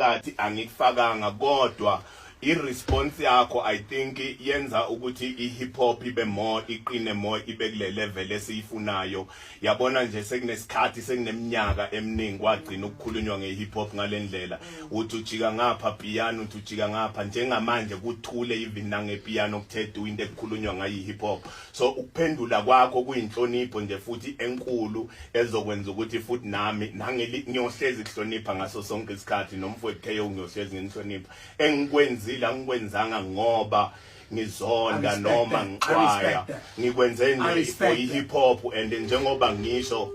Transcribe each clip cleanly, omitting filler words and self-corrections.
phakathi angikufakanga kodwa i-response yakho I think yenza ukuthi i-hip hop ibe more iqine more ibe kule level esiyifunayo yabona nje sekunesikhathi sekuneminyaka eminingi kwagcina ukukhulunywa nge-hip hop ngalendlela uthi ujika ngapha piano uthi ujika ngapha njengamanje kuthule even nangepiano kuthethe into ekukhulunywa ngayo i-hip hop so ukuphendula kwakho kuyinhlonipho nje futhi enkulu ezokwenza ukuthi futhi nami ngiyohlezi kuhlonipha ngaso sonke isikhathi nomfowethu K.O ngiyohlezi ngihlonipha engikwenzi angikwenzanga ngoba ngizonda noma ngiqwaya ngikwenze nje for hip hop and njengoba ngisho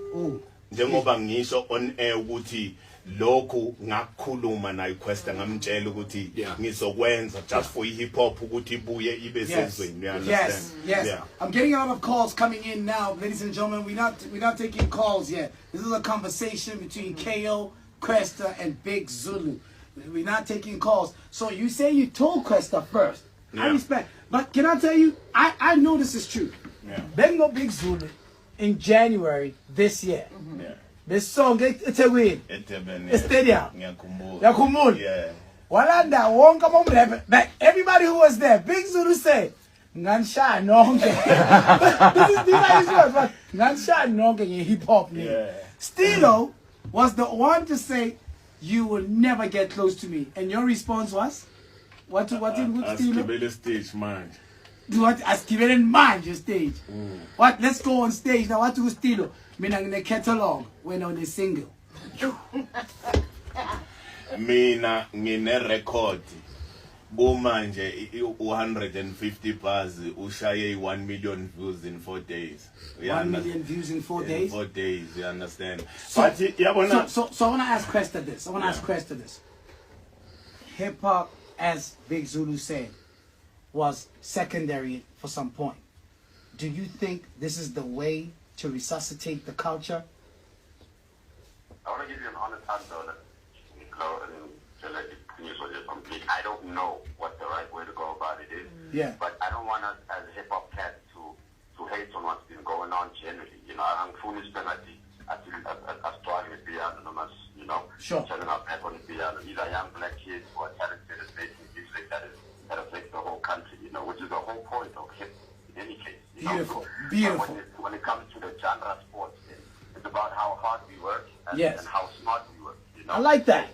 on air ukuthi lokhu ngakukhuluma naye Kwesta ngamtshela ukuthi ngizokwenza just for hip hop ukuthi ibuye ibe sezweni you understand yes I'm getting a lot of calls coming in now ladies and gentlemen we're not taking calls yet this is a conversation between K.O Kwesta and Big Zulu. We're not taking calls. So you say you told Kwesta first. I respect. But can I tell you, I know this is true. Bengo Big Zulu in January this year. This song, it's a win. It's stadium. Yakumul. Yeah. Walanda won't come on. But everybody who was there, Big Zulu said, Nansha nonge. These are his words, but Nansha nonge in hip hop. Stilo was the one to say, you will never get close to me. And your response was? What in good Stilo? Askibele stage, man. What? Askibele mind your stage. What? Let's go on stage. Now what to Stilo? Mina ngine catalog when on a single. Mina ngine record. Manje 150 bars ushaye 1 million views in 4 days. 1 million views in 4 days? 4 days, you understand. So I want to ask Kwesta this. Hip hop, as Big Zulu said, was secondary for some point. Do you think this is the way to resuscitate the culture? I want to give you an honest answer. I don't know what the right way to go about it is. But I don't want us as hip hop cats to hate on what's been going on generally. You know, I'm fully penalty. I started with piano, you know, turning up back on the piano. These are young black kids who are talented and making music that affects the whole country, you know, which is the whole point of hip in any case. Beautiful. When it comes to the genre sports, it's about how hard we work and how smart we work. You know? I like that.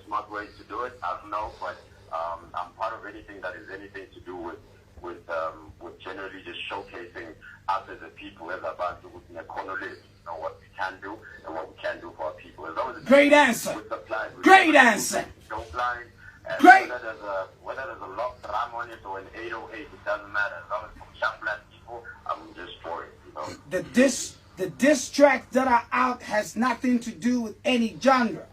Smart ways to do it. I don't know, but I'm part of anything that is anything to do with generally just showcasing us as a people, as about to know what we can do and what we can do for our people. As long as Great answer. Great answer. Don't blind. Great. Whether there's a locked drum on it or an 808, it doesn't matter. As long as it's young black people, I'm just for it. You know. The diss tracks that are out has nothing to do with any genre.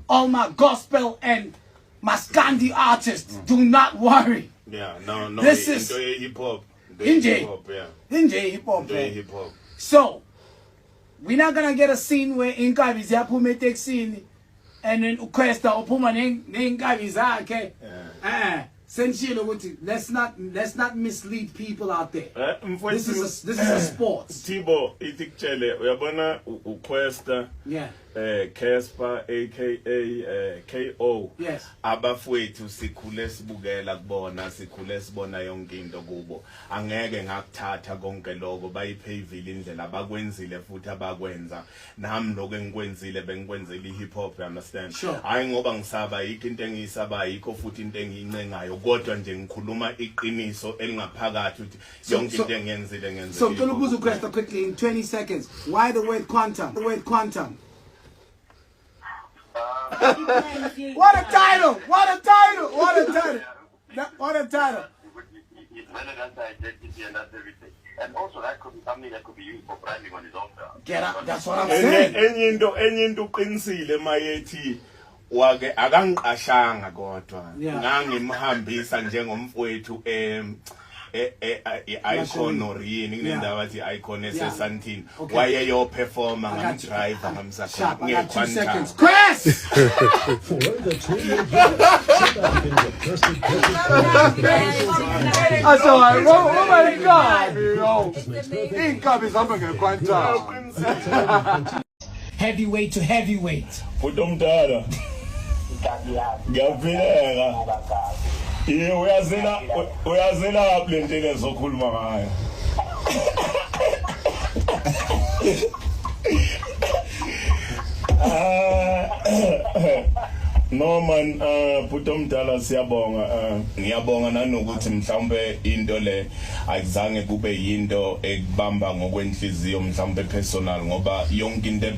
All my gospel and Maskandi artists, do not worry. No. This is hip hop. Hip hop. So we're not gonna get a scene where Inkabi Zapume takes scene and then Kwesta Opuma Inkabi Zake. Let's not mislead people out there. This is a sport. Tibo itikchele uyabona uQuesta Casper aka K.O abafowethu sikhule sibukela kubona sikhule sibona yonke into kubo angeke ngakuthatha konke lokho bayiphevile indlela abakwenzile futhi abakwenza nami lokho engikwenzile bengikwenzela ihip hop you understand hayi ngoba ngisaba yikho into engiyisaba yikho futhi into engiyincengayo kodwa nje ngikhuluma iqiniso elingaphakathi ukuthi yonke into engiyenzile So ngicela ukubuza uQuesta quickly in 20 seconds why the word quantum What a title! And also that could be something that could be used for branding on his own. Get up, that's what I'm saying. Enye into uqinisile mayethi wake akangiqashanga kodwa ngangimhambisa njengomfowethu icon or yini kunendawo athi icon esesantini waye yo performer ngamdriver ngamsakha ngequantum Chris oh my god inkabi zihamba ngequantum heavyweight to heavyweight udomdala Ngiyaphileka. Uyazela lento lezokhuluma ngayo. No man, Puto Mdala siyabonga. Ngiyabonga nanokuthi mhlawumbe into le ayizange kube yinto ekubamba ngokwenhliziyo mhlawumbe personal ngoba yonke into